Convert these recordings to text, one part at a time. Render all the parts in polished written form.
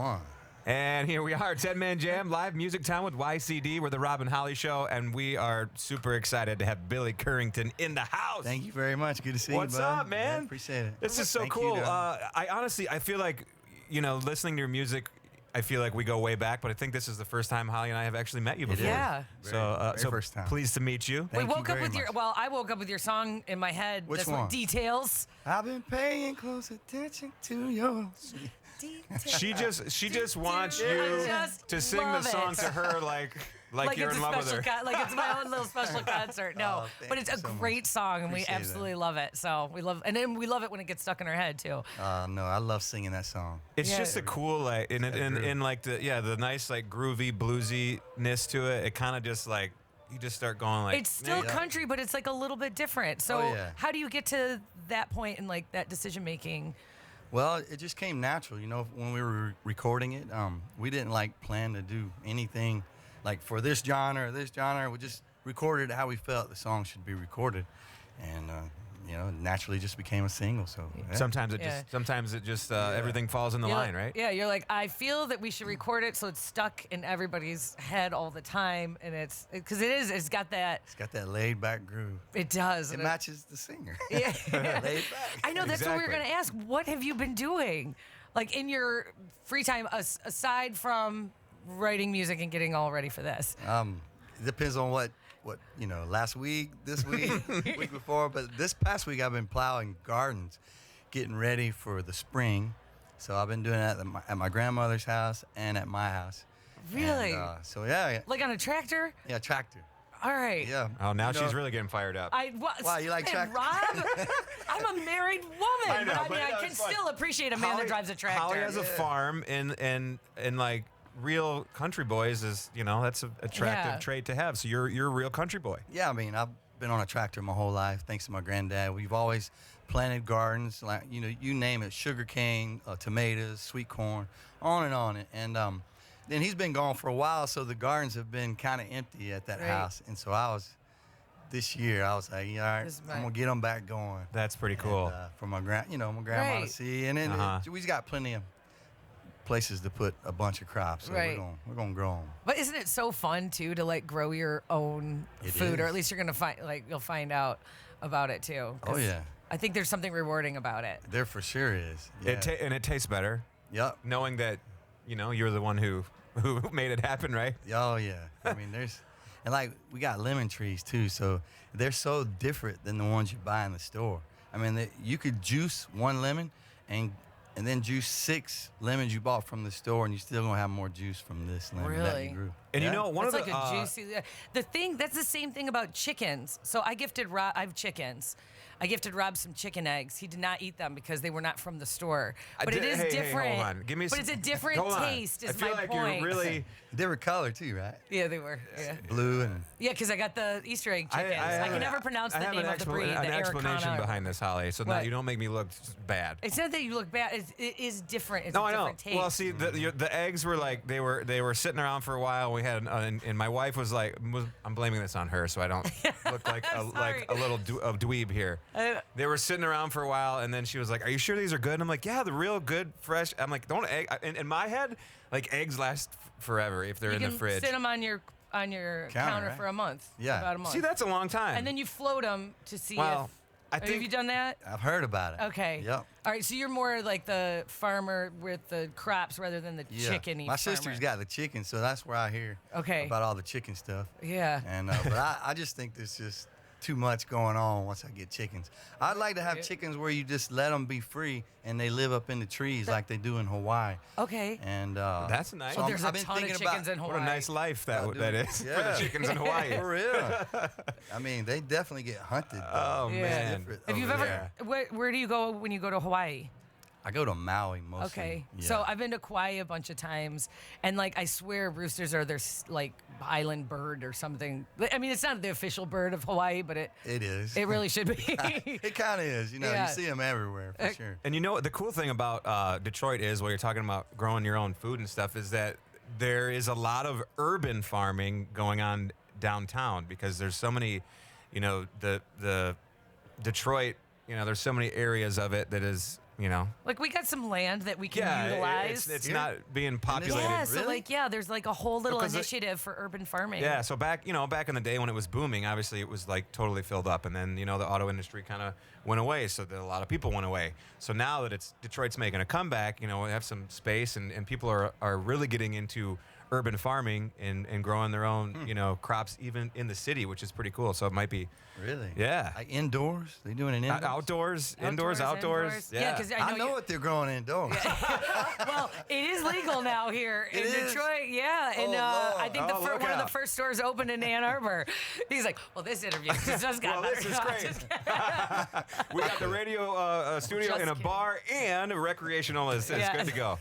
One. And here we are, 10-Man Jam, live MusicTown with YCD. We're the Rob and Holly Show, and we are super excited to have Billy Currington in the house. Thank you very much. Good to see you, bud. What's up, man? Yeah, appreciate it. This is so Thank cool. you, I honestly feel like, listening to your music, I feel like we go way back, but I think this is the first time Holly and I have actually met you before. Yeah. So first time. Pleased to meet you. Thank We you woke up very with much. I woke up with your song in my head. Which This one? Details. I've been paying close attention to your... She just wants I you just to sing the love song it. to her like you're it's in a love with special her. like it's my own little special concert. No, Oh, thank but it's you a so much. great song, and we Appreciate absolutely love it. So we love it when it gets stuck in our head too. No, I love singing that song. It's Yeah. just a cool in like the nice like groovy bluesiness to it. It kind of just like you just start going like It's still Yeah. country, but it's like a little bit different. So Oh, yeah. how do you get to that point in like that decision making? Well, it just came natural. When we were recording it, we didn't plan to do anything like for this genre or this genre. We just recorded how we felt the song should be recorded, and naturally just became a single. So yeah. sometimes Yeah. it just everything falls in the You're line, like- right? Yeah, you're like, I feel that we should record it so it's stuck in everybody's head all the time, and it's got that. It's got that laid back groove. It does. It and matches the singer. Yeah. Laid back. I know, that's what we were Exactly. going to ask. What have you been doing? Like in your free time, aside from writing music and getting all ready for this? It depends on what last week, this week, week before. But this past week, I've been plowing gardens, getting ready for the spring. So I've been doing that at my grandmother's house and at my house. Really? And, so yeah, Like on a tractor? yeah, tractor. All right. Yeah. Oh, now You know, she's really getting fired up. Wow, you like Man, tractor? Rob, I'm a married woman, I know, but I but mean, I no, can it's fine. still appreciate a man that drives a tractor. Holly has a farm, and like real country boys is that's an attractive Yeah. trait to have. So you're a real country boy. Yeah, I mean, I've been on a tractor my whole life, thanks to my granddad. We've always planted gardens, like you name it, sugarcane, tomatoes, sweet corn, on and on. And then he's been gone for a while, so the gardens have been kind of empty at that Right. house. And so this year, I was like, all right, This is I'm gonna get them back going. That's pretty cool. And, for my grandma Right. to see, and then Uh-huh. we've got plenty of places to put a bunch of crops, so Right. we're gonna grow them. But isn't it so fun too to like grow your own It food, or is. at least you're gonna you'll find out about it too. 'Cause Oh yeah, I think there's something rewarding about it. there for sure is. Yeah. And it tastes better Yep. knowing that you're the one who made it happen, right? Oh yeah. I mean, we got lemon trees too, so they're so different than the ones you buy in the store. I mean, you could juice one lemon and then juice 6 lemons you bought from the store, and you still gonna have more juice from this lemon that Really? you grew. And Yeah. one It's of like the a juicy. That's the same thing about chickens. So I gifted Rob. I have chickens. I gifted Rob some chicken eggs. He did not eat them because they were not from the store. But it is Hey, different. hold on. Give me but it's a different hold on. taste. Is I feel my like point. you're really. Different color too, right? Yeah, they were. Yeah. Blue and Yeah, because I got the Easter egg chickens. I can never pronounce the name of the breed. An The explanation Araucana. behind this, Holly. So now What? you don't make me look bad. It's not that you look bad. It is different. It's No, a I know. different taste. Well, see, the eggs were like they were sitting around for a while. We had and my wife was like, I'm blaming this on her, so I don't look like Sorry. a little dweeb here. They were sitting around for a while, and then she was like, "Are you sure these are good?" And I'm like, "Yeah, they're real good, fresh." I'm like, "Don't egg." In my head, like eggs last forever if they're you in can the fridge. sit them on your counter right? for a month. Yeah. About a month. See, that's a long time. and then you float them to see Well, I have think you done that? I've heard about it. Okay. Yep. All right, so you're more like the farmer with the crops rather than the Yeah. chicken-y My farmer. sister's got the chicken, so that's where I hear Okay. about all the chicken stuff. Yeah. And but I just think there's just too much going on once I get chickens. I'd like to have chickens where you just let them be free and they live up in the trees like they do in Hawaii. Okay. And That's nice. so Well, there's I've a been ton of thinking chickens about, in Hawaii. What a nice life that About that doing- is for the Yeah. chickens in Hawaii. For real. I mean, they definitely get hunted. Oh Yeah. man. Different Have you over ever? there. Where do you go when you go to Hawaii? I go to Maui mostly. Okay. Yeah. So I've been to Kauai a bunch of times, and like I swear roosters are their like island bird or something. I mean, it's not the official bird of Hawaii, but it is. it really should be. It kind of is. Yeah. You see them everywhere for sure. And you know what the cool thing about Detroit is, while you're talking about growing your own food and stuff, is that there is a lot of urban farming going on downtown because there's so many, the Detroit, there's so many areas of it that is you know. Like we got some land that we can Yeah, utilize. it's Here? not being populated. yeah, so Really? like there's like a whole little Because initiative for urban farming. Yeah, so back in the day when it was booming, obviously it was like totally filled up, and then the auto industry kind of went away, so that a lot of people went away. So now that Detroit's making a comeback, we have some space, and people are really getting into urban farming and growing their own crops even in the city, which is pretty cool. So it might be Really? Yeah. Like indoors? They doing it indoors? Outdoors, indoors, outdoors. Yeah, because I know what they're growing indoors. well, it is legal now here in It is? Detroit. Yeah, and Oh, I Lord. think Oh, look one of the out. first stores opened in Ann Arbor. He's like, well, this interview just got Well, better. this is No, I'm great. just kidding. We got the radio studio Just in a kidding. bar, and recreational is Yeah. good to go.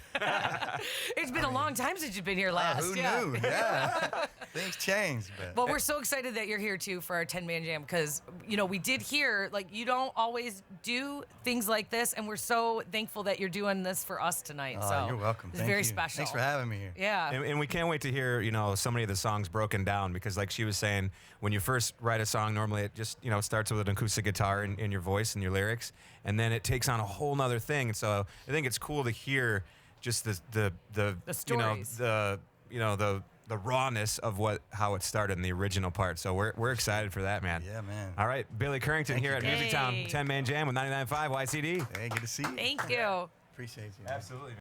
It's been a long time since you've been here last. Who yeah. knew? Yeah. Things change. But Well, we're so excited that you're here too for our 10-man jam because we did hear like you don't always do things like this, and we're so thankful that you're doing this for us tonight. Oh, so you're welcome. It's Thank very you. special. Thanks for having me here. Yeah. And we can't wait to hear, so many of the songs broken down because, like she was saying, when you first write a song, normally it just, starts with an acoustic guitar in your voice and your lyrics, and then it takes on a whole nother thing. And so I think it's cool to hear just the stories. the rawness of how it started in the original part. So we're excited for that, man. Yeah, man. All right, Billy Currington Thank here you. at MusicTown Hey. 10-man jam with 99.5 YCD. Hey, good to see you. Thank you. Appreciate you. Absolutely.